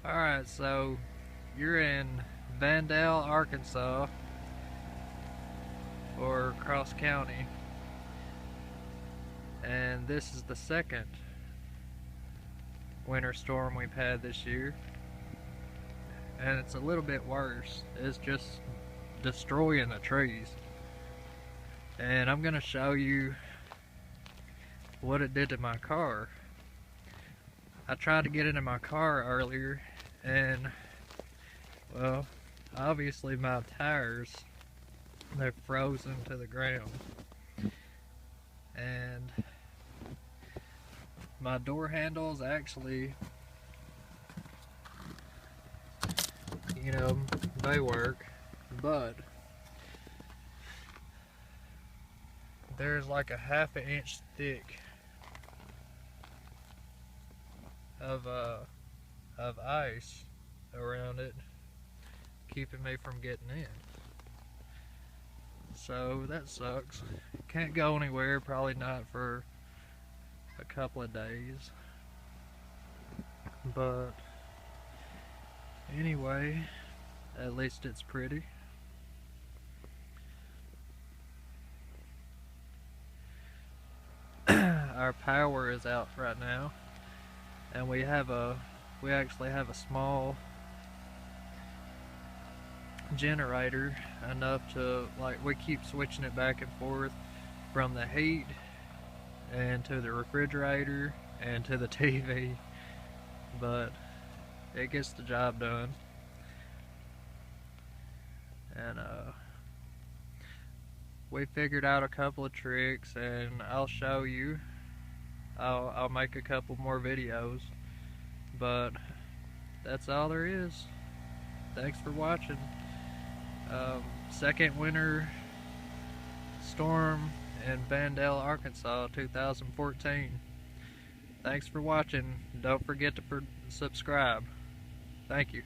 Alright, so you're in Vandale, Arkansas, or Cross County, and this is the second winter storm we've had this year, and it's a little bit worse. It's just destroying the trees, and I'm gonna show you what it did to my car. I tried to get into my car earlier, and well, obviously my tires, they're frozen to the ground, and my door handles actually, they work, but there's like a half an inch thick of ice around it, keeping me from getting in. So that sucks. Can't go anywhere, probably not for a couple of days. But anyway, at least it's pretty. Our power is out right now, and we actually have a small generator, enough to, like, we keep switching it back and forth from the heat and to the refrigerator and to the TV, but it gets the job done. And we figured out a couple of tricks, and I'll show you. I'll make a couple more videos, but that's all there is. Thanks for watching. Second winter storm in Vandale, Arkansas, 2014. Thanks for watching. Don't forget to subscribe. Thank you.